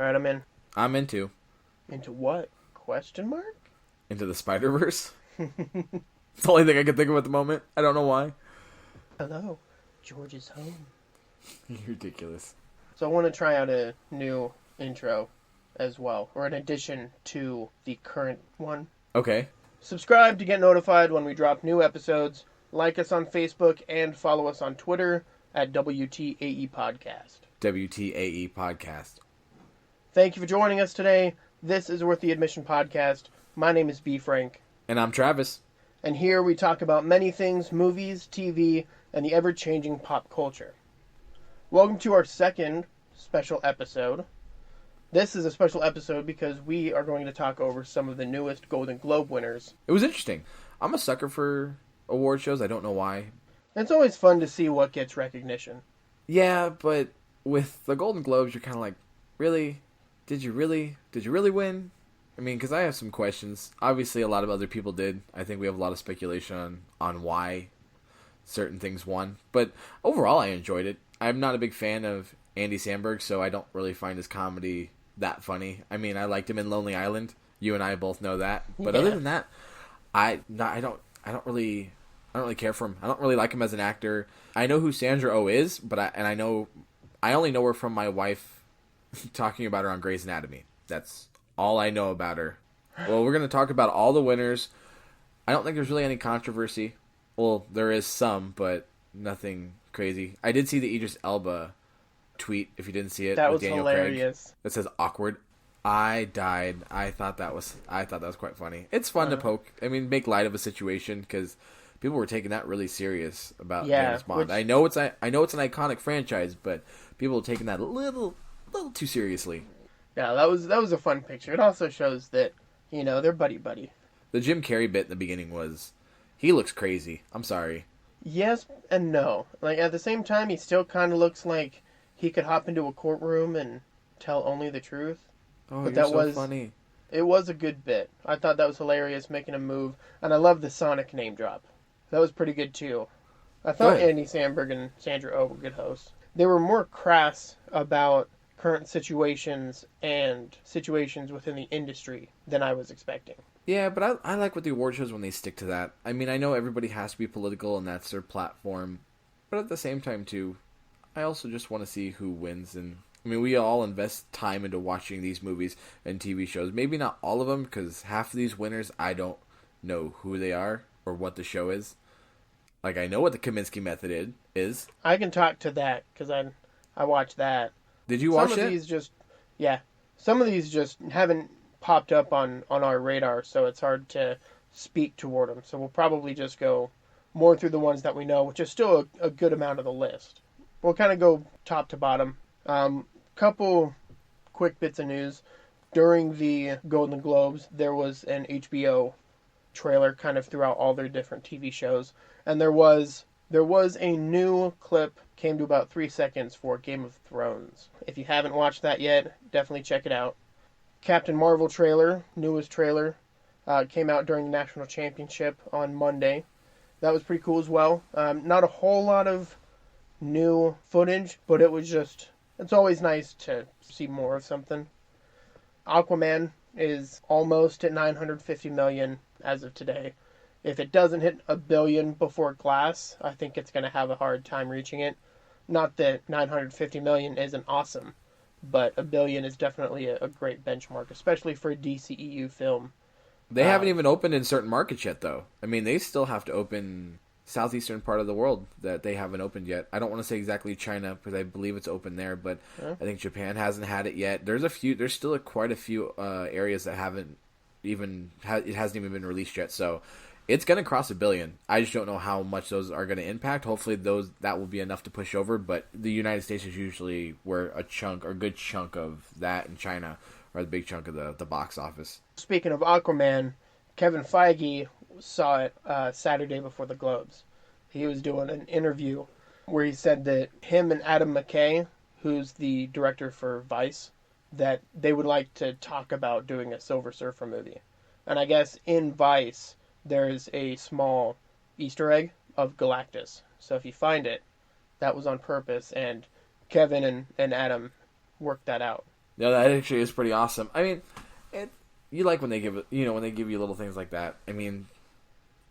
Alright, I'm in. I'm into. Into what? Question mark? Into the Spider-Verse. It's the only thing I can think of at the moment. I don't know why. Hello. George is home. You're ridiculous. So I want to try out a new intro as well, or an addition to the current one. Okay. Subscribe to get notified when we drop new episodes. Like us on Facebook and follow us on Twitter at WTAE Podcast. WTAE Podcast. Thank you for joining us today. This is Worth the Admission Podcast. My name is B. Frank. And I'm Travis. And here we talk about many things, movies, TV, and the ever-changing pop culture. Welcome to our second special episode. This is a special episode because we are going to talk over some of the newest Golden Globe winners. It was interesting. I'm a sucker for award shows. I don't know why. It's always fun to see what gets recognition. Yeah, but with the Golden Globes, you're kind of like, really? Did you really win? I mean, because I have some questions. Obviously, a lot of other people did. I think we have a lot of speculation on why certain things won. But overall, I enjoyed it. I'm not a big fan of Andy Samberg, so I don't really find his comedy that funny. I mean, I liked him in Lonely Island. You and I both know that. But other than that, I don't really care for him. I don't really like him as an actor. I know who Sandra Oh is, but I only know her from my wife talking about her on Grey's Anatomy. That's all I know about her. Well, we're going to talk about all the winners. I don't think there's really any controversy. Well, there is some, but nothing crazy. I did see the Idris Elba tweet, if you didn't see it, That with was Daniel hilarious. Craig. That says awkward. I died. I thought that was quite funny. It's fun to poke. I mean, make light of a situation because people were taking that really serious about James Bond. I know it's an iconic franchise, but people were taking that a little too seriously. Yeah, that was a fun picture. It also shows that, they're buddy-buddy. The Jim Carrey bit in the beginning he looks crazy. I'm sorry. Yes and no. Like, at the same time, he still kind of looks like he could hop into a courtroom and tell only the truth. Oh, but you're that so funny. It was a good bit. I thought that was hilarious, making a move. And I love the Sonic name drop. That was pretty good, too. I thought Andy Samberg and Sandra Oh were good hosts. They were more crass about current situations and situations within the industry than I was expecting. Yeah, but I like what the award shows when they stick to that. I mean, I know everybody has to be political and that's their platform. But at the same time, too, I also just want to see who wins. And I mean, we all invest time into watching these movies and TV shows. Maybe not all of them, because half of these winners, I don't know who they are or what the show is. Like, I know what the Kaminsky Method is. I can talk to that, because I watched that. Did you watch it? Some of these just haven't popped up on our radar, so it's hard to speak toward them. So we'll probably just go more through the ones that we know, which is still a good amount of the list. We'll kind of go top to bottom. Couple quick bits of news. During the Golden Globes, there was an HBO trailer kind of throughout all their different TV shows, and there was a new clip, came to about 3 seconds, for Game of Thrones. If you haven't watched that yet, definitely check it out. Captain Marvel trailer, newest trailer, came out during the National Championship on Monday. That was pretty cool as well. Not a whole lot of new footage, but it's always nice to see more of something. Aquaman is almost at $950 million as of today. If it doesn't hit $1 billion before Glass, I think it's going to have a hard time reaching it. Not that $950 million isn't awesome, but $1 billion is definitely a great benchmark, especially for a DCEU film. They haven't even opened in certain markets yet, though. I mean, they still have to open southeastern part of the world that they haven't opened yet. I don't want to say exactly China, because I believe it's open there, but I think Japan hasn't had it yet. There's still quite a few areas that it hasn't even been released yet, so it's going to cross $1 billion. I just don't know how much those are going to impact. Hopefully that will be enough to push over, but the United States is usually where a good chunk of that, and China are the big chunk of the box office. Speaking of Aquaman, Kevin Feige saw it Saturday before the Globes. He was doing an interview where he said that him and Adam McKay, who's the director for Vice, that they would like to talk about doing a Silver Surfer movie. And I guess in Vice, there is a small Easter egg of Galactus. So if you find it, that was on purpose, and Kevin and Adam worked that out. No, that actually is pretty awesome. I mean, it, you like when they give when they give you little things like that. I mean,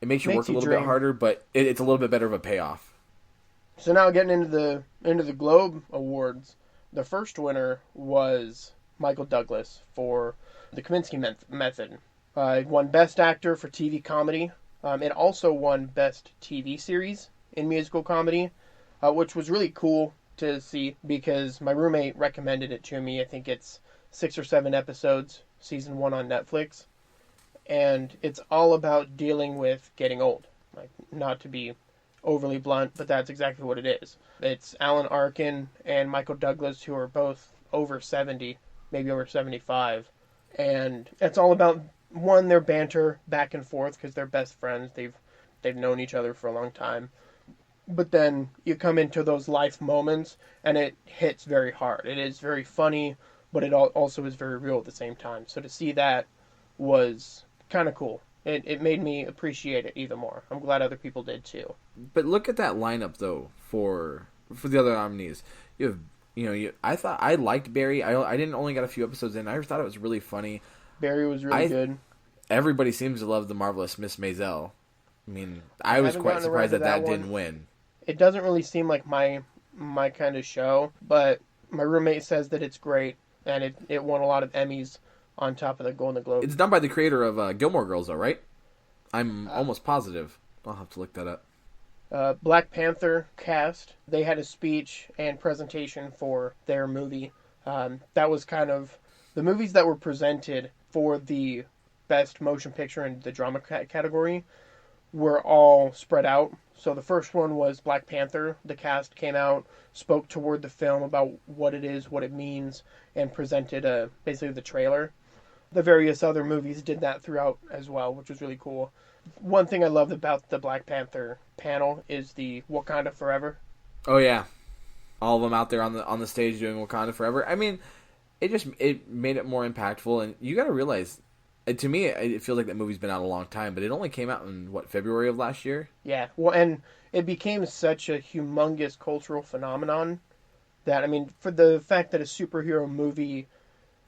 it makes you Makes work a you little bit dream. harder, but it's a little bit better of a payoff. So now getting into the Globe Awards, the first winner was Michael Douglas for The Kaminsky Method. It won Best Actor for TV Comedy. It also won Best TV Series in Musical Comedy, which was really cool to see because my roommate recommended it to me. I think it's 6 or 7 episodes, season 1 on Netflix, and it's all about dealing with getting old. Like, not to be overly blunt, but that's exactly what it is. It's Alan Arkin and Michael Douglas, who are both over 70, maybe over 75, and it's all about one, their banter back and forth because they're best friends. They've known each other for a long time. But then you come into those life moments and it hits very hard. It is very funny, but it also is very real at the same time. So to see that was kind of cool. It made me appreciate it even more. I'm glad other people did too. But look at that lineup though for the other nominees. You have I thought I liked Barry. I didn't only got a few episodes in. I thought it was really funny. Barry was really good. Everybody seems to love the marvelous Miss Maisel. I mean, I was quite surprised that didn't win. It doesn't really seem like my kind of show, but my roommate says that it's great, and it won a lot of Emmys on top of the Golden Globe. It's done by the creator of Gilmore Girls, though, right? I'm almost positive. I'll have to look that up. Black Panther cast, they had a speech and presentation for their movie. That was kind of the movies that were presented for the best motion picture and the drama category were all spread out. So the first one was Black Panther. The cast came out, spoke toward the film about what it is, what it means, and presented basically the trailer. The various other movies did that throughout as well, which was really cool. One thing I loved about the Black Panther panel is the Wakanda Forever. Oh yeah, all of them out there on the stage doing Wakanda Forever. I mean, it made it more impactful, and you got to realize. To me, it feels like that movie's been out a long time, but it only came out in, February of last year? Yeah, well, and it became such a humongous cultural phenomenon that, I mean, for the fact that a superhero movie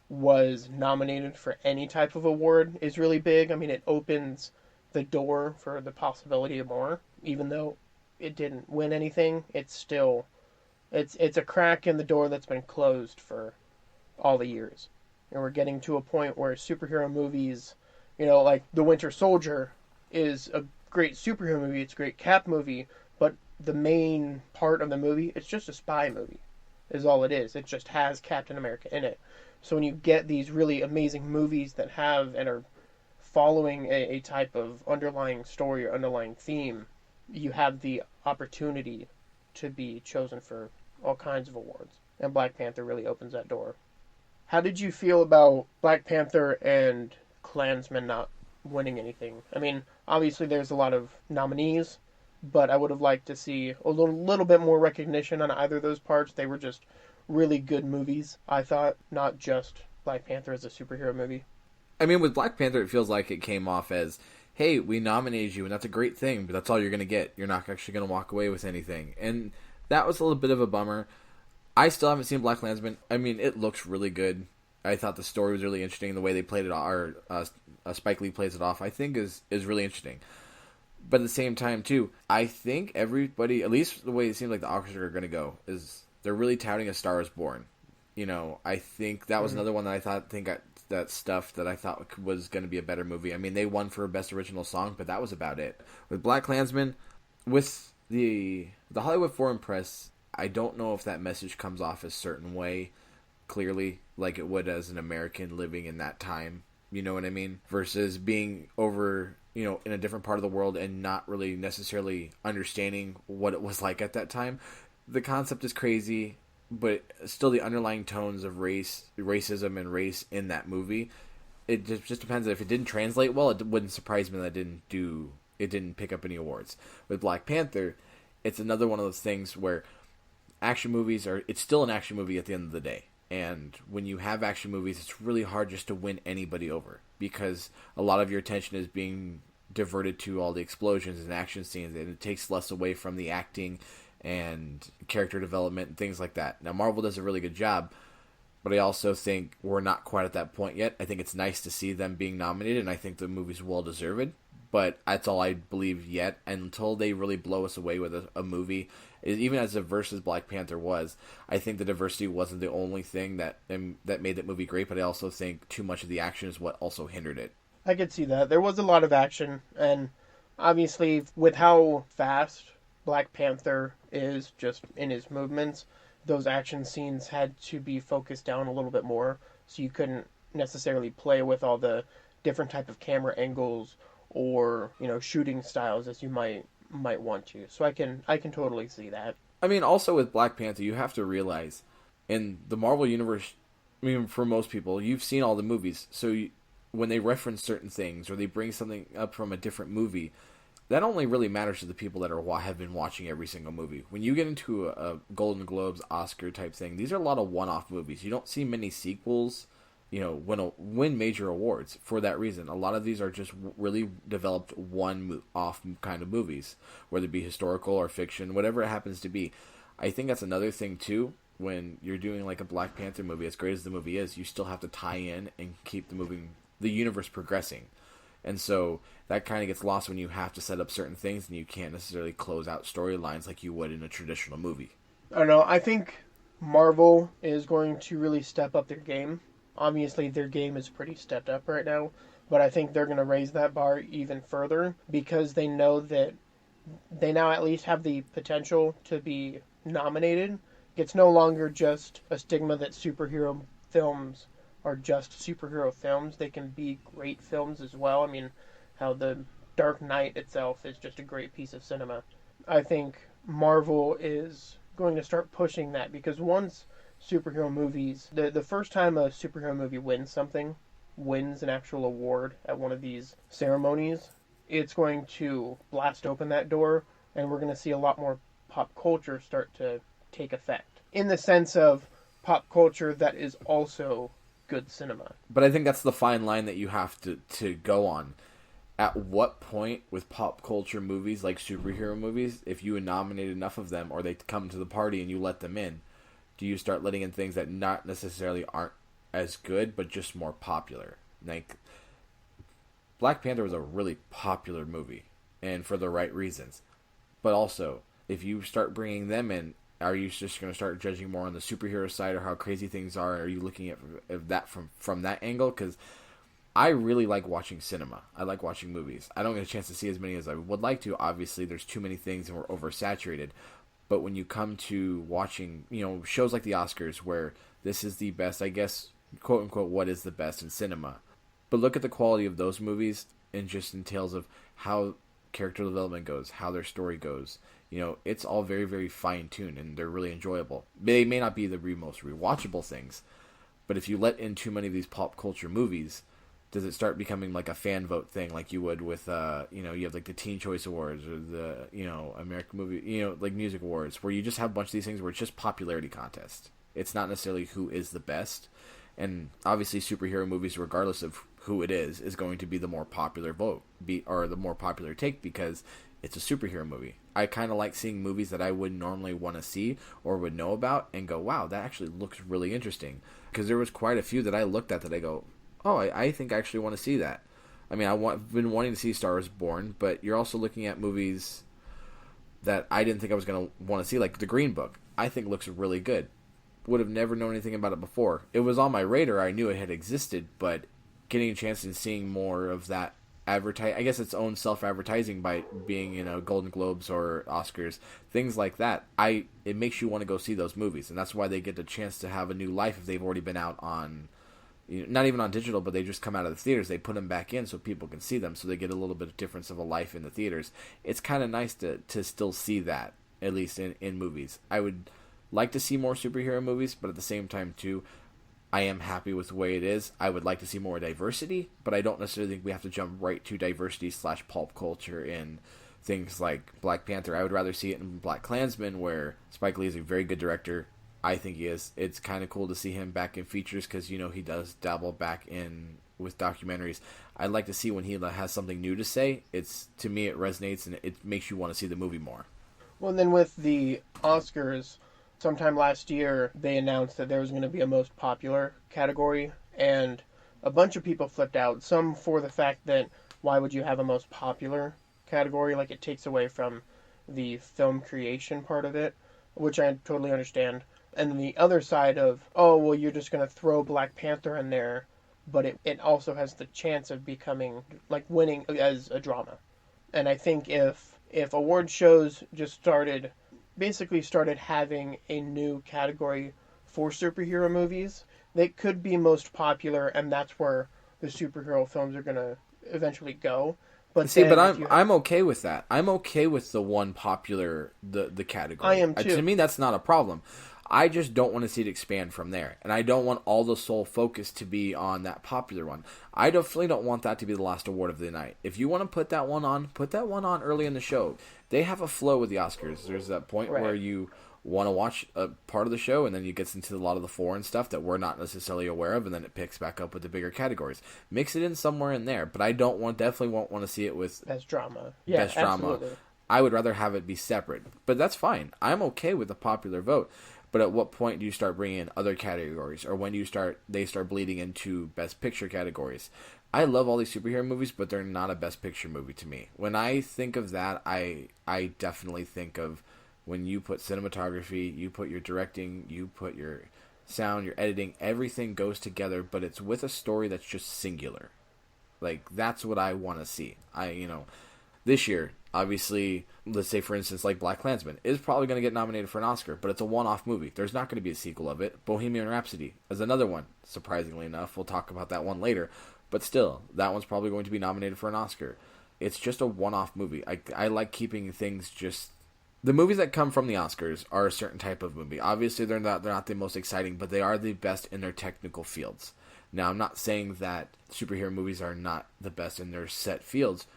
was nominated for any type of award is really big. I mean, it opens the door for the possibility of more, even though it didn't win anything. It's still, it's a crack in the door that's been closed for all the years. And we're getting to a point where superhero movies, like The Winter Soldier is a great superhero movie, it's a great Cap movie, but the main part of the movie, it's just a spy movie, is all it is. It just has Captain America in it. So when you get these really amazing movies that have and are following a type of underlying story or underlying theme, you have the opportunity to be chosen for all kinds of awards. And Black Panther really opens that door. How did you feel about Black Panther and Klansman not winning anything? I mean, obviously there's a lot of nominees, but I would have liked to see a little bit more recognition on either of those parts. They were just really good movies, I thought, not just Black Panther as a superhero movie. I mean, with Black Panther, it feels like it came off as, hey, we nominated you, and that's a great thing, but that's all you're going to get. You're not actually going to walk away with anything. And that was a little bit of a bummer. I still haven't seen BlacKkKlansman. I mean, it looks really good. I thought the story was really interesting. The way they played it, or Spike Lee plays it off, I think is really interesting. But at the same time, too, I think everybody, at least the way it seems like the Oscars are going to go, is they're really touting A Star Is Born. I think that was another one that I think got that stuff that I thought was going to be a better movie. I mean, they won for Best Original Song, but that was about it. With BlacKkKlansman, with the Hollywood Foreign Press, I don't know if that message comes off a certain way, clearly, like it would as an American living in that time. You know what I mean? Versus being over, in a different part of the world and not really necessarily understanding what it was like at that time. The concept is crazy, but still the underlying tones of racism and race in that movie, it just depends. If it didn't translate well, it wouldn't surprise me that it didn't pick up any awards. With Black Panther, it's another one of those things where action movies it's still an action movie at the end of the day. And when you have action movies, it's really hard just to win anybody over because a lot of your attention is being diverted to all the explosions and action scenes, and it takes less away from the acting and character development and things like that. Now, Marvel does a really good job, but I also think we're not quite at that point yet. I think it's nice to see them being nominated, and I think the movie's well deserved. But that's all I believe yet. Until they really blow us away with a movie, even as diverse as Black Panther was, I think the diversity wasn't the only thing that made that movie great. But I also think too much of the action is what also hindered it. I could see that. There was a lot of action, and obviously, with how fast Black Panther is just in his movements, those action scenes had to be focused down a little bit more, so you couldn't necessarily play with all the different type of camera angles or shooting styles as you might want to. So I can totally see that. I mean, also with Black Panther, you have to realize in the Marvel universe. I mean, for most people, you've seen all the movies, so when they reference certain things or they bring something up from a different movie, that only really matters to the people that have been watching every single movie. When you get into a Golden Globes, Oscar type thing, these are a lot of one-off movies. You don't see many sequels, win major awards for that reason. A lot of these are just really developed one-off kind of movies, whether it be historical or fiction, whatever it happens to be. I think that's another thing too. When you're doing like a Black Panther movie, as great as the movie is, you still have to tie in and keep the universe progressing. And so that kind of gets lost when you have to set up certain things and you can't necessarily close out storylines like you would in a traditional movie. I don't know. I think Marvel is going to really step up their game. Obviously, their game is pretty stepped up right now, but I think they're going to raise that bar even further because they know that they now at least have the potential to be nominated. It's no longer just a stigma that superhero films are just superhero films. They can be great films as well. I mean, how the Dark Knight itself is just a great piece of cinema. I think Marvel is going to start pushing that because once superhero movies, the first time a superhero movie wins an actual award at one of these ceremonies, it's going to blast open that door and we're going to see a lot more pop culture start to take effect. In the sense of pop culture that is also good cinema. But I think that's the fine line that you have to go on. At what point with pop culture movies like superhero movies, if you nominate enough of them or they come to the party and you let them in, do you start letting in things that not necessarily aren't as good but just more popular? Like Black Panther was a really popular movie and for the right reasons. But also, if you start bringing them in, are you just going to start judging more on the superhero side or how crazy things are? Are you looking at that from that angle? Because I really like watching cinema. I like watching movies. I don't get a chance to see as many as I would like to. Obviously, there's too many things and we're oversaturated. But when you come to watching, shows like the Oscars where this is the best, I guess, quote unquote, what is the best in cinema? But look at the quality of those movies and just entails of how character development goes, how their story goes. It's all very, very fine-tuned, and they're really enjoyable. They may not be the most rewatchable things, but if you let in too many of these pop culture movies, does it start becoming like a fan vote thing, like you would with, you have like the Teen Choice Awards or the, American Movie, like Music Awards, where you just have a bunch of these things where it's just popularity contest. It's not necessarily who is the best, and obviously superhero movies, regardless of who it is going to be the more popular vote, or the more popular take because it's a superhero movie. I kind of like seeing movies that I wouldn't normally want to see or would know about and go, wow, that actually looks really interesting. Because there was quite a few that I looked at that I go, oh, I think I actually want to see that. I mean, I've been wanting to see Star Wars Born, but you're also looking at movies that I didn't think I was going to want to see, like The Green Book. I think looks really good. Would have never known anything about it before. It was on my radar. I knew it had existed, but getting a chance and seeing more of that I guess its own self-advertising by being Golden Globes or Oscars, things like that, it makes you want to go see those movies, and that's why they get the chance to have a new life if they've already been out on, not even on digital, but they just come out of the theaters. They put them back in so people can see them, so they get a little bit of difference of a life in the theaters. It's kind of nice to still see that, at least in movies. I would like to see more superhero movies, but at the same time too, I am happy with the way it is. I would like to see more diversity, but I don't necessarily think we have to jump right to diversity / pulp culture in things like Black Panther. I would rather see it in Black Klansman, where Spike Lee is a very good director. I think he is. It's kind of cool to see him back in features because, he does dabble back in with documentaries. I'd like to see when he has something new to say. To me, it resonates and it makes you want to see the movie more. Well, and then with the Oscars, sometime last year, they announced that there was going to be a most popular category, and a bunch of people flipped out. Some for the fact that why would you have a most popular category? Like, it takes away from the film creation part of it, which I totally understand. And then the other side of, oh, well, you're just going to throw Black Panther in there, but it also has the chance of becoming, like, winning as a drama. And I think if award shows just started having a new category for superhero movies, they could be most popular, and that's where the superhero films are gonna eventually go. But See, but then I'm okay with that. I'm okay with the one popular the category. I am too. To me, that's not a problem. I just don't want to see it expand from there, and I don't want all the sole focus to be on that popular one. I definitely don't want that to be the last award of the night. If you want to put that one on early in the show. They have a flow with the Oscars. There's that point Right. where you want to watch a part of the show, and then you get into a lot of the foreign stuff that we're not necessarily aware of, and then it picks back up with the bigger categories. Mix it in somewhere in there, but I definitely won't want to see it with best drama. Yeah, best drama. absolutely. I would rather have it be separate, but that's fine. I'm okay with the popular vote. But at what point do you start bringing in other categories, or when do they start bleeding into best picture categories? I love all these superhero movies, but they're not a best picture movie to me. When I think of that, I definitely think of when you put cinematography, you put your directing, you put your sound, your editing, everything goes together, but it's with a story that's just singular. Like, that's what I want to see. This year, obviously, let's say, for instance, like BlacKkKlansman is probably going to get nominated for an Oscar, but it's a one-off movie. There's not going to be a sequel of it. Bohemian Rhapsody is another one, surprisingly enough. We'll talk about that one later. But still, that one's probably going to be nominated for an Oscar. It's just a one-off movie. I like keeping things just... The movies that come from the Oscars are a certain type of movie. Obviously, they're not the most exciting, but they are the best in their technical fields. Now, I'm not saying that superhero movies are not the best in their set fields,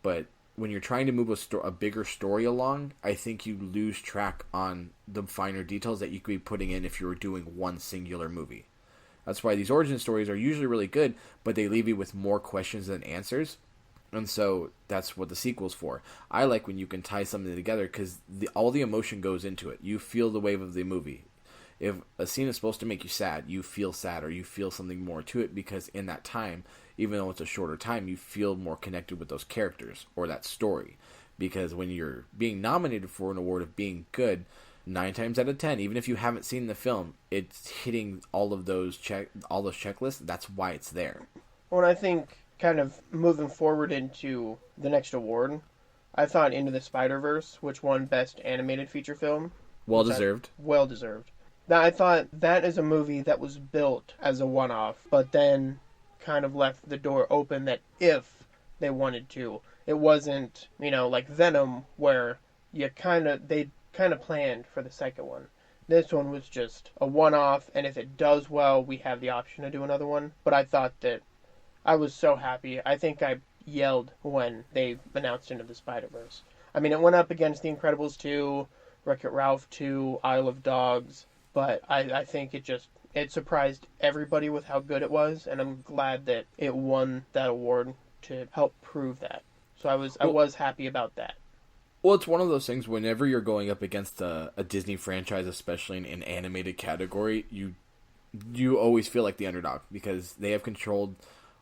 but when you're trying to move a bigger story along, I think you lose track on the finer details that you could be putting in if you were doing one singular movie. That's why these origin stories are usually really good, but they leave you with more questions than answers. And so that's what the sequel's for. I like when you can tie something together because all the emotion goes into it. You feel the wave of the movie. If a scene is supposed to make you sad, you feel sad or you feel something more to it because in that time, even though it's a shorter time, you feel more connected with those characters or that story. Because when you're being nominated for an award of being good, 9 times out of 10, even if you haven't seen the film, it's hitting all those checklists. That's why it's there. Well, I think kind of moving forward into the next award, I thought Into the Spider-Verse, which won Best Animated Feature Film. Well deserved. Well deserved. Now, I thought that is a movie that was built as a one-off, but then kind of left the door open that if they wanted to, it wasn't, like Venom, where they kind of planned for the second one. This one was just a one-off, and if it does well, we have the option to do another one. But I thought that I was so happy. I think I yelled when they announced Into the Spider-Verse. I mean, it went up against The Incredibles 2, Wreck-It Ralph 2, Isle of Dogs, but I think it surprised everybody with how good it was, and I'm glad that it won that award to help prove that. So I was happy about that. Well, it's one of those things. Whenever you're going up against a Disney franchise, especially in an animated category, you always feel like the underdog because they have controlled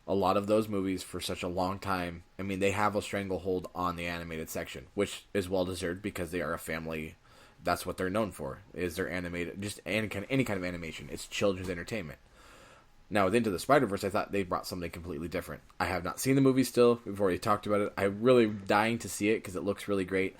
a lot of those movies for such a long time. I mean, they have a stranglehold on the animated section, which is well deserved because they are a family. That's what they're known for, is their animated, just any kind of animation. It's children's entertainment. Now, with Into the Spider-Verse, I thought they brought something completely different. I have not seen the movie still. We've already talked about it. I'm really dying to see it because it looks really great.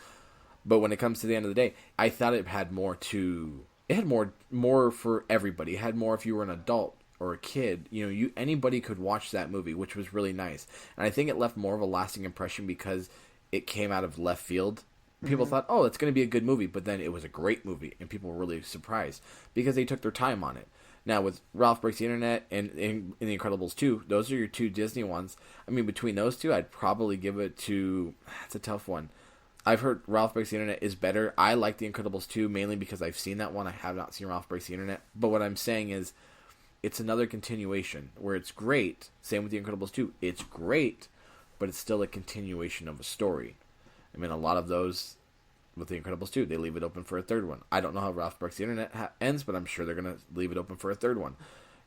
But when it comes to the end of the day, I thought it had more to... It had more for everybody. It had more if you were an adult or a kid. Anybody could watch that movie, which was really nice. And I think it left more of a lasting impression because it came out of left field. People thought, oh, it's going to be a good movie, but then it was a great movie, and people were really surprised because they took their time on it. Now, with Ralph Breaks the Internet and in The Incredibles 2, those are your two Disney ones. I mean, between those two, I'd probably give it to... It's a tough one. I've heard Ralph Breaks the Internet is better. I like The Incredibles 2 mainly because I've seen that one. I have not seen Ralph Breaks the Internet. But what I'm saying is, it's another continuation where it's great. Same with The Incredibles 2. It's great, but it's still a continuation of a story. I mean, a lot of those with The Incredibles 2. They leave it open for a third one. I don't know how Ralph Breaks the Internet ends, but I'm sure they're going to leave it open for a third one.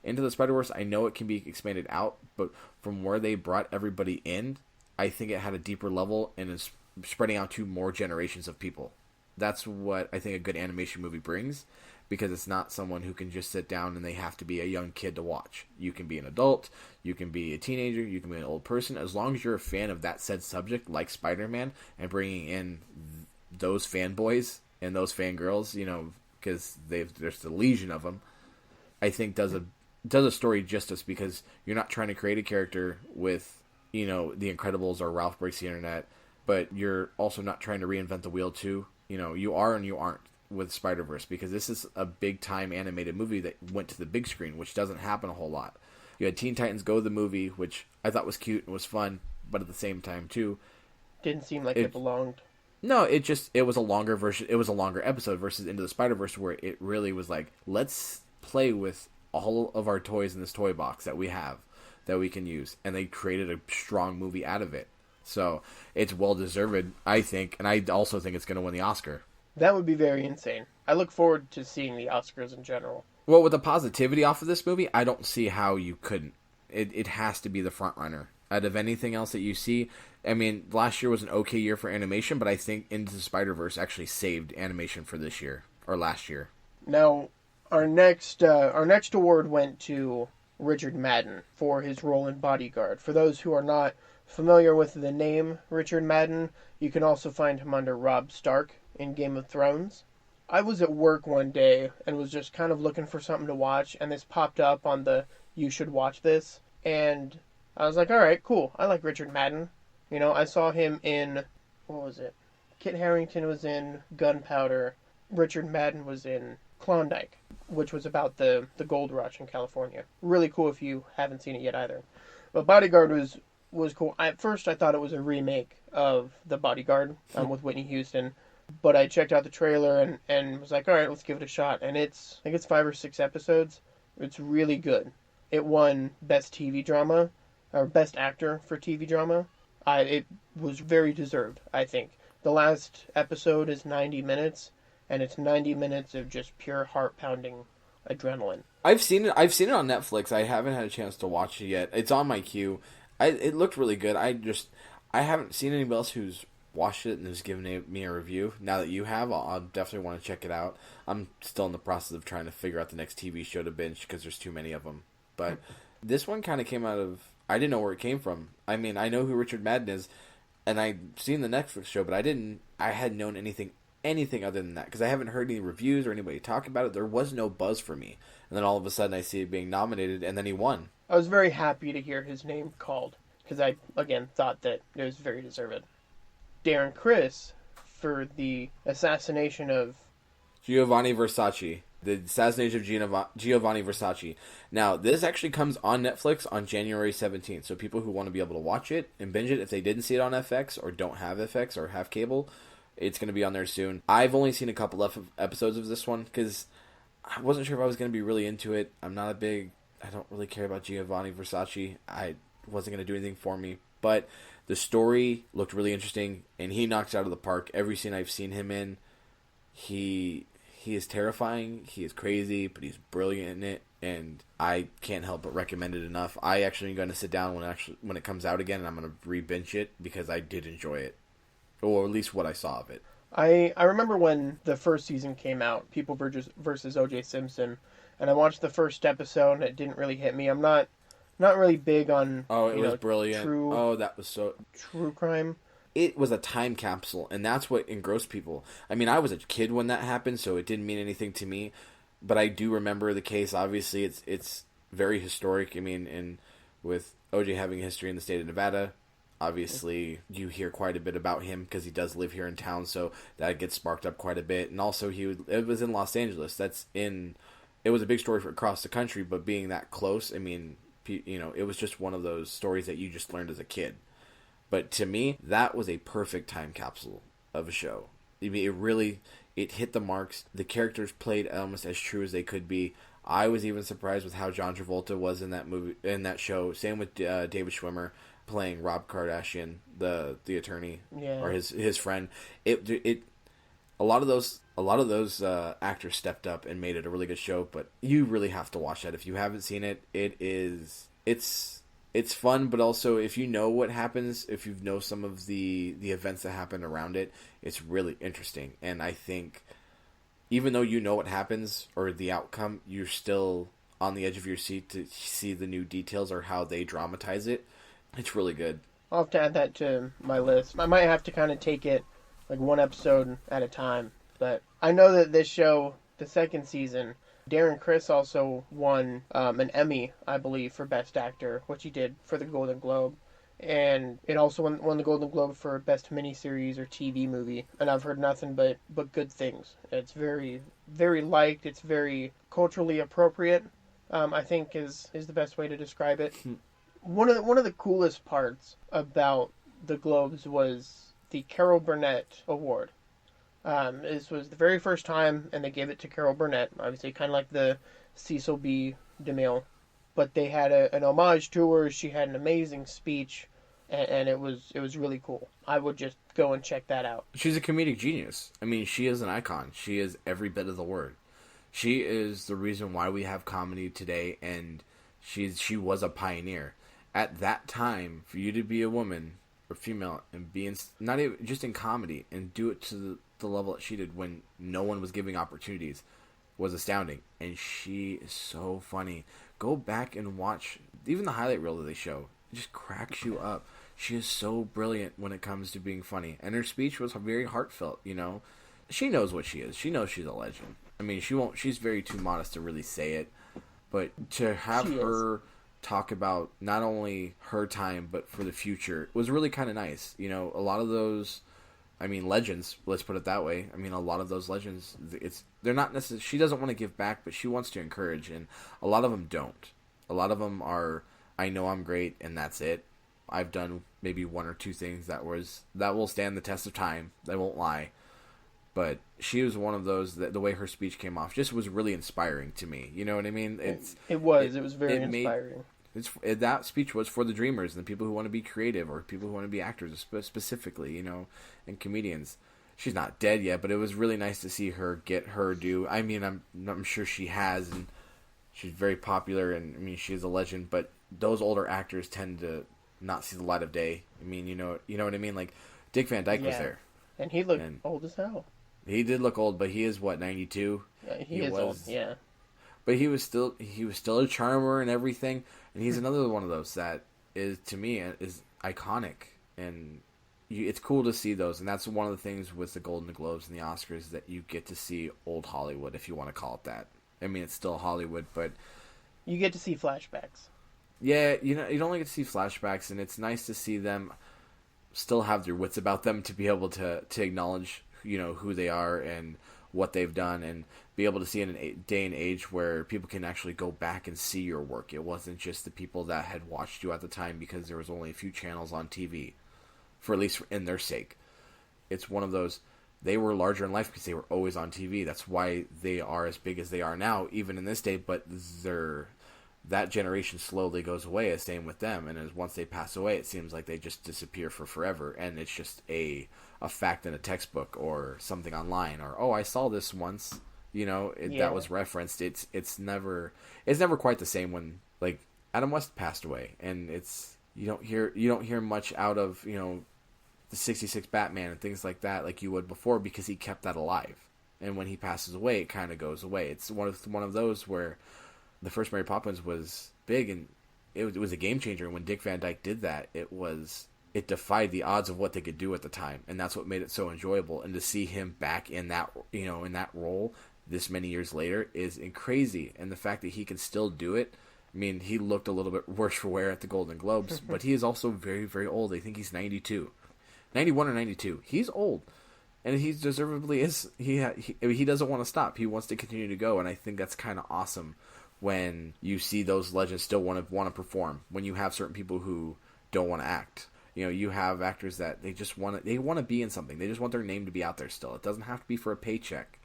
Into the Spider-Verse, I know it can be expanded out, but from where they brought everybody in, I think it had a deeper level and is spreading out to more generations of people. That's what I think a good animation movie brings, because it's not someone who can just sit down and they have to be a young kid to watch. You can be an adult, you can be a teenager, you can be an old person. As long as you're a fan of that said subject, like Spider-Man, and bringing in those fanboys and those fangirls, because there's a legion of them, I think does a story justice, because you're not trying to create a character with, The Incredibles or Ralph Breaks the Internet, but you're also not trying to reinvent the wheel too. You are and you aren't with Spider-Verse, because this is a big-time animated movie that went to the big screen, which doesn't happen a whole lot. You had Teen Titans Go, the movie, which I thought was cute and was fun, but at the same time, too, Didn't seem like it belonged. No, it was a longer version. It was a longer episode versus Into the Spider-Verse, where it really was like, let's play with all of our toys in this toy box that we have that we can use, and they created a strong movie out of it. So it's well deserved, I think, and I also think it's going to win the Oscar. That would be very insane. I look forward to seeing the Oscars in general. Well, with the positivity off of this movie, I don't see how you couldn't. It has to be the front runner out of anything else that you see. I mean, last year was an okay year for animation, but I think Into the Spider-Verse actually saved animation for this year or last year. Now, our next award went to Richard Madden for his role in Bodyguard. For those who are not familiar with the name Richard Madden, you can also find him under Robb Stark in Game of Thrones. I was at work one day and was just kind of looking for something to watch, and this popped up on the "You should watch this," and I was like, all right, cool. I like Richard Madden. I saw him in, what was it? Kit Harington was in Gunpowder. Richard Madden was in Klondike, which was about the gold rush in California. Really cool if you haven't seen it yet either. But Bodyguard was cool. At first I thought it was a remake of The Bodyguard with Whitney Houston. But I checked out the trailer and was like, all right, let's give it a shot. And I think it's 5 or 6 episodes. It's really good. It won Best TV Drama, or Best Actor for TV Drama. It was very deserved, I think. The last episode is 90 minutes, and it's 90 minutes of just pure heart-pounding adrenaline. I've seen it on Netflix. I haven't had a chance to watch it yet. It's on my queue. It looked really good. I haven't seen anybody else who's watched it and has given me a review. Now that you have, I'll definitely want to check it out. I'm still in the process of trying to figure out the next TV show to binge because there's too many of them. But this one kind of came out of, I didn't know where it came from. I mean, I know who Richard Madden is, and I've seen the Netflix show, but I hadn't known anything other than that, because I haven't heard any reviews or anybody talk about it. There was no buzz for me. And then all of a sudden I see it being nominated, and then he won. I was very happy to hear his name called, because I, again, thought that it was very deserved. Darren Criss for the assassination of Giovanni Versace. The assassination of Giovanni Versace. Now, this actually comes on Netflix on January 17th, so people who want to be able to watch it and binge it, if they didn't see it on FX or don't have FX or have cable, it's going to be on there soon. I've only seen a couple of episodes of this one because I wasn't sure if I was going to be really into it. I don't really care about Giovanni Versace. I wasn't going to do anything for me, but the story looked really interesting, and he knocks it out of the park. Every scene I've seen him in, he is terrifying, he is crazy, but he's brilliant in it, and I can't help but recommend it enough. I actually am going to sit down when it comes out again, and I'm going to re-binge it, because I did enjoy it, or at least what I saw of it. I remember when the first season came out, People versus O.J. Simpson, and I watched the first episode, and it didn't really hit me. I'm not really big on it was brilliant. That was so true crime. It was a time capsule, and that's what engrossed people. I mean, I was a kid when that happened, so it didn't mean anything to me, but I do remember the case. Obviously, it's very historic. I mean, and with OJ having a history in the state of Nevada, obviously you hear quite a bit about him because he does live here in town, so that gets sparked up quite a bit. And also, it was in Los Angeles. It was a big story for across the country, but being that close, I mean, it was just one of those stories that you just learned as a kid. But to me, that was a perfect time capsule of a show. I mean, it hit the marks. The characters played almost as true as they could be. I was even surprised with how John Travolta was in that show. Same with David Schwimmer playing Rob Kardashian, the attorney, or his friend. a lot of those actors stepped up and made it a really good show. But you really have to watch that if you haven't seen it. It's fun, but also if you know what happens, if you know some of the events that happen around it, it's really interesting. And I think even though you know what happens or the outcome, you're still on the edge of your seat to see the new details or how they dramatize it. It's really good. I'll have to add that to my list. I might have to kind of take it like one episode at a time. But I know that this show, the second season, Darren Criss also won an Emmy, I believe, for Best Actor, which he did for the Golden Globe. And it also won the Golden Globe for Best Miniseries or TV Movie. And I've heard nothing but good things. It's very, very liked. It's very culturally appropriate, I think is the best way to describe it. One of the coolest parts about the Globes was the Carol Burnett Award. This was the very first time, and they gave it to Carol Burnett, obviously kind of like the Cecil B. DeMille. But they had an homage to her. She had an amazing speech, and it was really cool. I would just go and check that out. She's a comedic genius. I mean, she is an icon. She is every bit of the word. She is the reason why we have comedy today, and she was a pioneer. At that time, for you to be a woman or female and be not even just in comedy and do it to the level that she did when no one was giving opportunities was astounding. And she is so funny. Go back and watch even the highlight reel that they show. It just cracks you up. She is so brilliant when it comes to being funny. And her speech was very heartfelt, you know. She knows what she is. She knows she's a legend. I mean, she's very too modest to really say it. But to have her talk about not only her time, but for the future was really kind of nice. You know, a lot of those, I mean, legends, let's put it that way. I mean, a lot of those legends, they're not necessarily, she doesn't want to give back, but she wants to encourage. And a lot of them don't. A lot of them are, I know I'm great and that's it. I've done maybe one or two things that will stand the test of time. I won't lie. But she was one of those that the way her speech came off just was really inspiring to me. You know what I mean? It was very inspiring. That speech was for the dreamers and the people who want to be creative or people who want to be actors specifically, you know, and comedians. She's not dead yet, but it was really nice to see her get her due. I mean, I'm sure she has, and she's very popular, and I mean, she is a legend. But those older actors tend to not see the light of day. I mean, you know what I mean? Like Dick Van Dyke was there, and he looked old as hell. He did look old, but he is what, 92? He is old, yeah. But he was still a charmer and everything, and he's another one of those that is, to me, is iconic, and it's cool to see those. And that's one of the things with the Golden Globes and the Oscars, that you get to see old Hollywood, if you want to call it that. I mean, it's still Hollywood, but you get to see flashbacks. Yeah, you know, you don't only get to see flashbacks, and it's nice to see them still have their wits about them to be able to acknowledge, you know, who they are and what they've done, and be able to see in a day and age where people can actually go back and see your work. It wasn't just the people that had watched you at the time because there was only a few channels on TV, for at least in their sake. It's one of those, they were larger in life because they were always on TV. That's why they are as big as they are now, even in this day, but that generation slowly goes away, as same with them, and as once they pass away, it seems like they just disappear for forever, and it's just a fact in a textbook or something online, or, oh, I saw this once, you know, that was referenced. It's never quite the same when, like, Adam West passed away, and you don't hear much out of, you know, the 66 Batman and things like that like you would before, because he kept that alive, and when he passes away, it kind of goes away. It's one of those where the first Mary Poppins was big, and it was a game changer. And when Dick Van Dyke did that, it defied the odds of what they could do at the time, and that's what made it so enjoyable. And to see him back in that, you know, in that role this many years later is crazy. And the fact that he can still do it, I mean, he looked a little bit worse for wear at the Golden Globes, but he is also very, very old. I think he's 92, 91 or 92. He's old. And he deservedly is. He doesn't want to stop. He wants to continue to go, and I think that's kind of awesome when you see those legends still want to perform. When you have certain people who don't want to act, you know, you have actors that they want to be in something. They just want their name to be out there still. It doesn't have to be for a paycheck.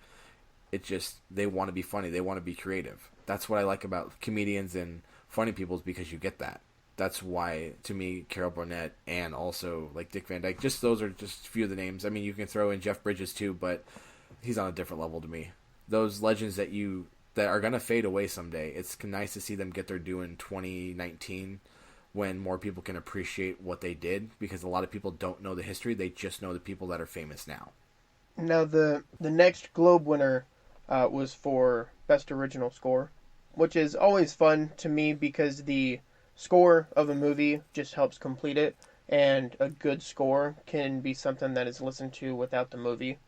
It just, they want to be funny. They want to be creative. That's what I like about comedians and funny people, is because you get that. That's why, to me, Carol Burnett and also like Dick Van Dyke, just those are just a few of the names. I mean, you can throw in Jeff Bridges too, but he's on a different level to me. Those legends that are gonna fade away someday. It's nice to see them get their due in 2019 when more people can appreciate what they did, because a lot of people don't know the history. They just know the people that are famous now. Now, the next Globe winner was for Best Original Score, which is always fun to me because the score of a movie just helps complete it, and a good score can be something that is listened to without the movie.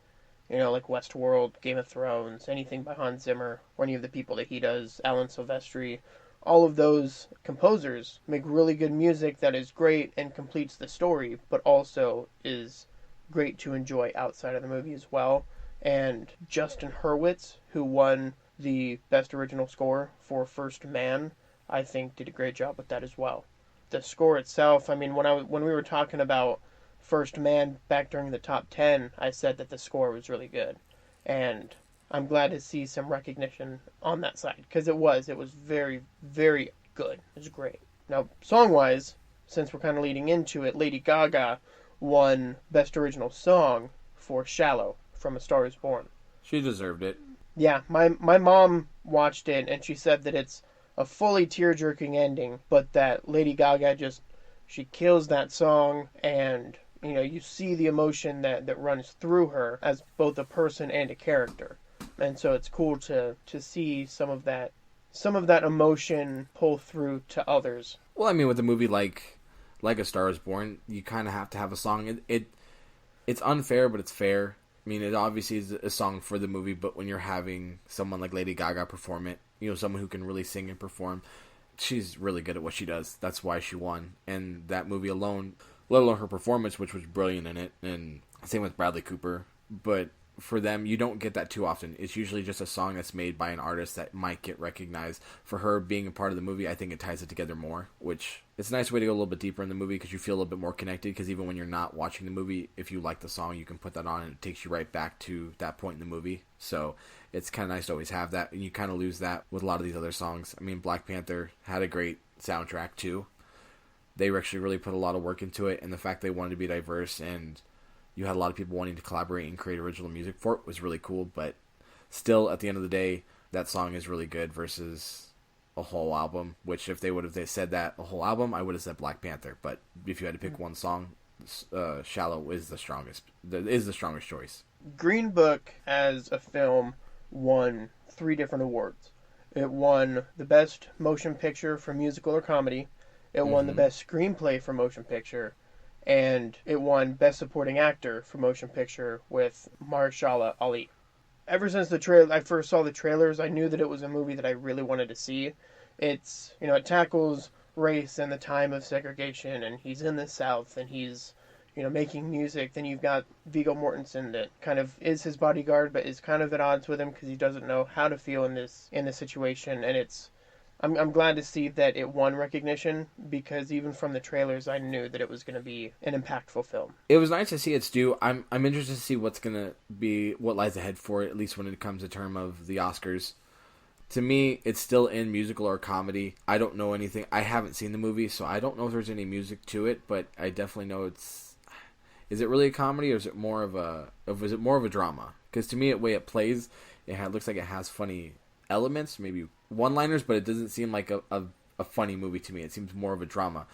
You know, like Westworld, Game of Thrones, anything by Hans Zimmer, or any of the people that he does, Alan Silvestri. All of those composers make really good music that is great and completes the story, but also is great to enjoy outside of the movie as well. And Justin Hurwitz, who won the Best Original Score for First Man, I think did a great job with that as well. The score itself, I mean, when we were talking about First Man back during the top 10, I said that the score was really good. And I'm glad to see some recognition on that side, because it was very, very good. It was great. Now, song-wise, since we're kind of leading into it, Lady Gaga won Best Original Song for Shallow from A Star Is Born. She deserved it. Yeah, my mom watched it, and she said that it's a fully tear-jerking ending, but that Lady Gaga she kills that song, and you see the emotion that runs through her as both a person and a character. And so it's cool to see some of that emotion pull through to others. Well, I mean, with a movie like A Star Is Born, you kind of have to have a song. It's unfair, but it's fair. I mean, it obviously is a song for the movie, but when you're having someone like Lady Gaga perform it, someone who can really sing and perform, she's really good at what she does. That's why she won. And that movie alone, let alone her performance, which was brilliant in it, and same with Bradley Cooper. But for them, you don't get that too often. It's usually just a song that's made by an artist that might get recognized. For her being a part of the movie, I think it ties it together more, which it's a nice way to go a little bit deeper in the movie because you feel a little bit more connected, because even when you're not watching the movie, if you like the song, you can put that on and it takes you right back to that point in the movie. So it's kind of nice to always have that, and you kind of lose that with a lot of these other songs. I mean, Black Panther had a great soundtrack too. They actually really put a lot of work into it, and the fact they wanted to be diverse and you had a lot of people wanting to collaborate and create original music for it was really cool, but still, at the end of the day, that song is really good versus a whole album, which if they would have said that, a whole album, I would have said Black Panther, but if you had to pick one song, Shallow is the strongest choice. Green Book, as a film, won 3 different awards. It won the Best Motion Picture for Musical or Comedy, it won the Best Screenplay for Motion Picture, and it won Best Supporting Actor for Motion Picture with Mahershala Ali. Ever since I first saw the trailers, I knew that it was a movie that I really wanted to see. It tackles race and the time of segregation, and he's in the South, and he's, making music. Then you've got Viggo Mortensen that kind of is his bodyguard, but is kind of at odds with him because he doesn't know how to feel in this situation, and I'm glad to see that it won recognition, because even from the trailers, I knew that it was going to be an impactful film. It was nice to see its due. I'm interested to see what lies ahead for it, at least when it comes to term of the Oscars. To me, it's still in musical or comedy. I don't know anything. I haven't seen the movie, so I don't know if there's any music to it, but I definitely know it's... Is it really a comedy, or is it more of a drama? Because to me, the way it plays, looks like it has funny elements, maybe one-liners, but it doesn't seem like a funny movie to me. It seems more of a drama.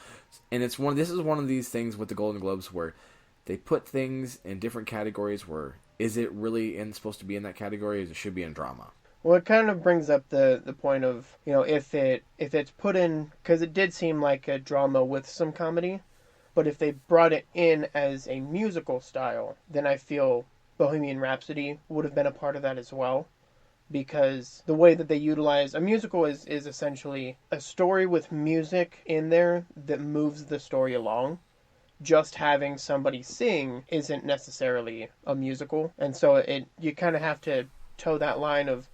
And this is one of these things with the Golden Globes where they put things in different categories where is it really supposed to be in that category, or it should be in drama? Well, it kind of brings up the point of, if it's put in, because it did seem like a drama with some comedy, but if they brought it in as a musical style, then I feel Bohemian Rhapsody would have been a part of that as well. Because the way that they utilize a musical is essentially a story with music in there that moves the story along. Just having somebody sing isn't necessarily a musical, and so you kind of have to toe that line of,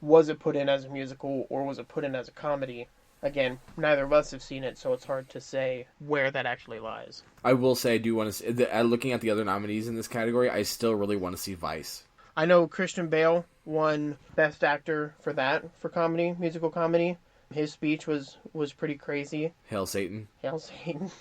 was it put in as a musical or was it put in as a comedy? Again, neither of us have seen it, so it's hard to say where that actually lies. I will say I do want to see, looking at the other nominees in this category, I still really want to see Vice. I know Christian Bale won Best Actor for that, for comedy, musical comedy. His speech was pretty crazy. Hail Satan. Hail Satan.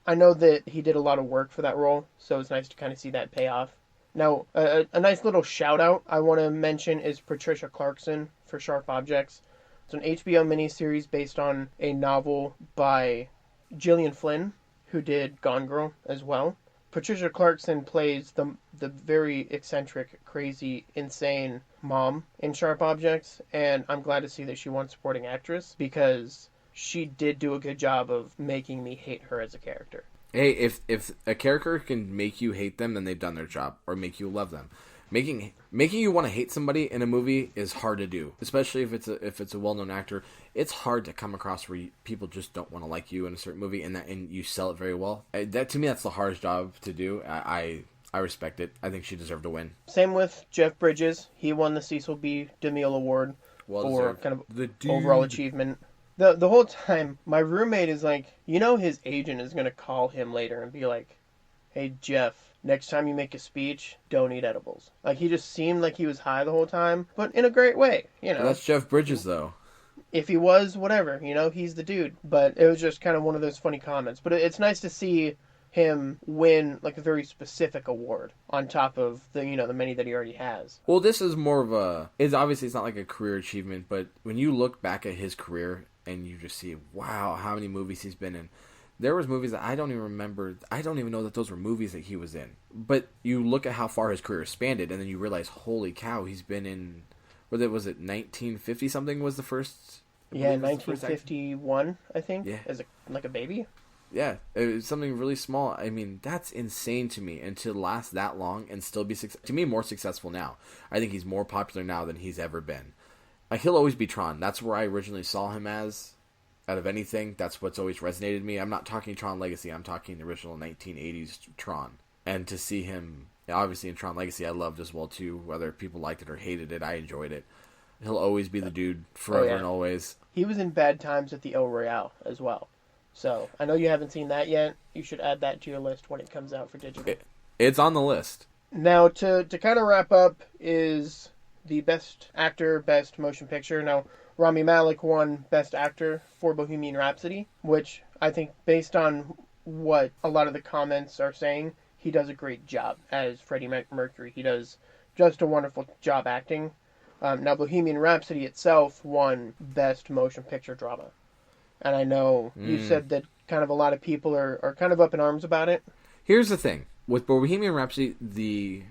I know that he did a lot of work for that role, so it's nice to kind of see that pay off. Now, a nice little shout out I want to mention is Patricia Clarkson for Sharp Objects. It's an HBO miniseries based on a novel by Gillian Flynn, who did Gone Girl as well. Patricia Clarkson plays the very eccentric, crazy, insane mom in Sharp Objects, and I'm glad to see that she won supporting actress because she did do a good job of making me hate her as a character. Hey, if a character can make you hate them, then they've done their job, or make you love them. Making you want to hate somebody in a movie is hard to do, especially if it's a well known actor. It's hard to come across where people just don't want to like you in a certain movie, and you sell it very well. That to me, that's the hardest job to do. I respect it. I think she deserved to win. Same with Jeff Bridges. He won the Cecil B. DeMille Award Well for deserved. kind of The dude. overall achievement. The whole time, my roommate is like, his agent is gonna call him later and be like, "Hey Jeff, next time you make a speech, don't eat edibles." Like he just seemed like he was high the whole time, but in a great way. Well, that's Jeff Bridges, though. If he was, whatever, he's the dude. But it was just kind of one of those funny comments. But it's nice to see him win like a very specific award on top of the many that he already has. Well, this is more of a. It's not like a career achievement, but when you look back at his career and you just see, wow, how many movies he's been in. There was movies that I don't even remember. I don't even know that those were movies that he was in. But you look at how far his career expanded, and then you realize, holy cow, he's been in. Was it 1950 something? Was the first? Yeah, 1951, I think. Yeah, as like a baby. Yeah, it was something really small. I mean, that's insane to me, and to last that long and still be to me more successful now. I think he's more popular now than he's ever been. Like, he'll always be Tron. That's where I originally saw him as. Out of anything, that's what's always resonated with me. I'm not talking Tron Legacy. I'm talking the original 1980s Tron. And to see him, obviously in Tron Legacy, I loved as well too. Whether people liked it or hated it, I enjoyed it. He'll always be the dude forever and always. He was in Bad Times at the El Royale as well. So I know you haven't seen that yet. You should add that to your list when it comes out for digital. It's on the list. Now to kind of wrap up is the Best Actor, Best Motion Picture. Now, Rami Malek won Best Actor for Bohemian Rhapsody, which I think, based on what a lot of the comments are saying, he does a great job as Freddie Mercury. He does just a wonderful job acting. Now, Bohemian Rhapsody itself won Best Motion Picture Drama. And I know you said that kind of a lot of people are kind of up in arms about it. Here's the thing. With Bohemian Rhapsody, the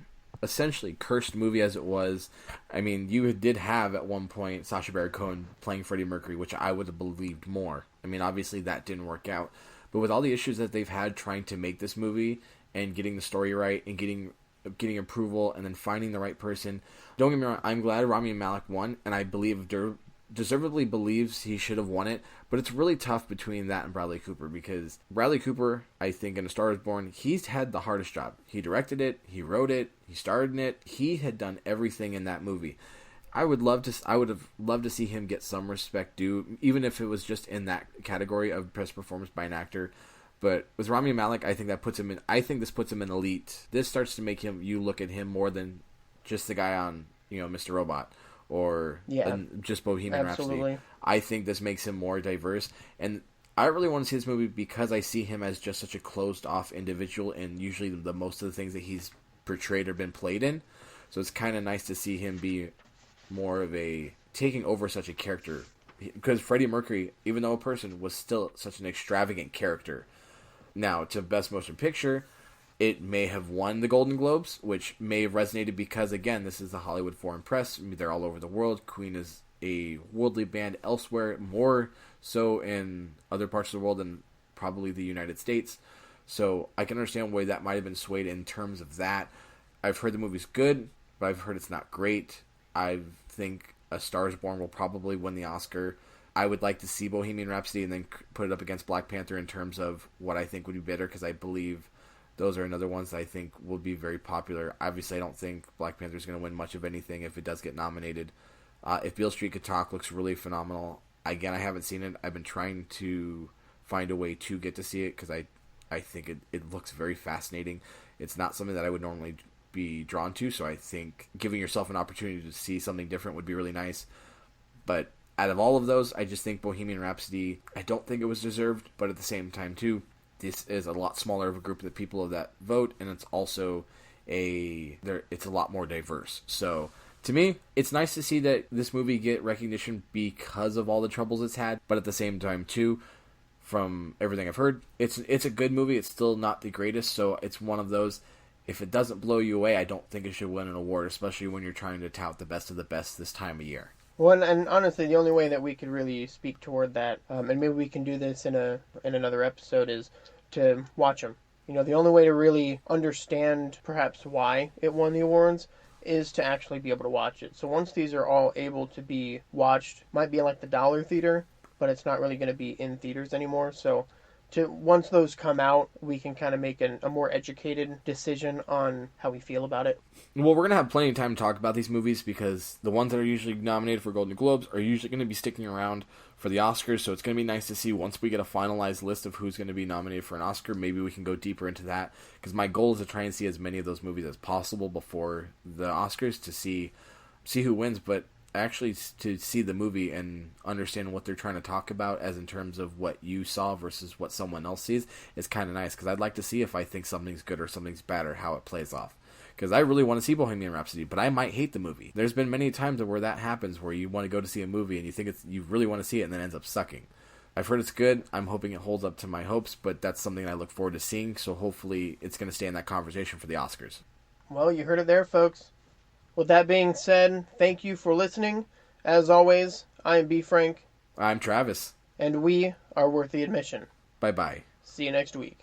essentially cursed movie as it was, I mean, you did have at one point Sacha Baron Cohen playing Freddie Mercury, which I would have believed more. I mean, obviously that didn't work out. But with all the issues that they've had trying to make this movie and getting the story right and getting approval and then finding the right person, don't get me wrong, I'm glad Rami Malek won, and I believe deservedly believes he should have won it, but it's really tough between that and Bradley Cooper, because Bradley Cooper, I think in A Star Is Born, he's had the hardest job. He directed it, he wrote it, he starred in it, he had done everything in that movie. I would have loved to see him get some respect due, even if it was just in that category of best performance by an actor. But with Rami Malek, I think this puts him in elite. This starts to make you look at him more than just the guy on, Mr. Robot, or just Bohemian Rhapsody. I think this makes him more diverse, and I really want to see this movie because I see him as just such a closed-off individual, and usually the most of the things that he's portrayed or been played in. So it's kind of nice to see him be more of a taking over such a character, because Freddie Mercury, even though a person, was still such an extravagant character. Now, to Best Motion Picture, it may have won the Golden Globes, which may have resonated because, again, this is the Hollywood Foreign Press. They're all over the world. Queen is a worldly band elsewhere, more so in other parts of the world than probably the United States. So I can understand why that might have been swayed in terms of that. I've heard the movie's good, but I've heard it's not great. I think A Star Is Born will probably win the Oscar. I would like to see Bohemian Rhapsody and then put it up against Black Panther in terms of what I think would be better, because I believe those are another ones that I think will be very popular. Obviously, I don't think Black Panther is going to win much of anything if it does get nominated. If Beale Street Could Talk looks really phenomenal. Again, I haven't seen it. I've been trying to find a way to get to see it because I think it looks very fascinating. It's not something that I would normally be drawn to, so I think giving yourself an opportunity to see something different would be really nice. But out of all of those, I just think Bohemian Rhapsody, I don't think it was deserved, but at the same time, too, this is a lot smaller of a group of the people that vote, and it's also it's a lot more diverse. So to me, it's nice to see that this movie get recognition because of all the troubles it's had, but at the same time too, from everything I've heard, it's a good movie. It's still not the greatest, so it's one of those. If it doesn't blow you away, I don't think it should win an award, especially when you're trying to tout the best of the best this time of year. Well, and honestly, the only way that we could really speak toward that, and maybe we can do this in another episode, is to watch them. You know, the only way to really understand perhaps why it won the awards is to actually be able to watch it. So once these are all able to be watched, might be like the Dollar Theater, but it's not really going to be in theaters anymore. So once those come out, we can kind of make a more educated decision on how we feel about it. Well, we're going to have plenty of time to talk about these movies because the ones that are usually nominated for Golden Globes are usually going to be sticking around for the Oscars, so it's going to be nice to see once we get a finalized list of who's going to be nominated for an Oscar, maybe we can go deeper into that, because my goal is to try and see as many of those movies as possible before the Oscars to see who wins, but actually to see the movie and understand what they're trying to talk about as in terms of what you saw versus what someone else sees is kind of nice, because I'd like to see if I think something's good or something's bad or how it plays off. Because I really want to see Bohemian Rhapsody, but I might hate the movie. There's been many times where that happens, where you want to go to see a movie and you think you really want to see it and then it ends up sucking. I've heard it's good. I'm hoping it holds up to my hopes, but that's something I look forward to seeing, so hopefully it's going to stay in that conversation for the Oscars. Well, you heard it there, folks. With that being said, thank you for listening. As always, I am B. Frank. I'm Travis. And we are Worth the Admission. Bye-bye. See you next week.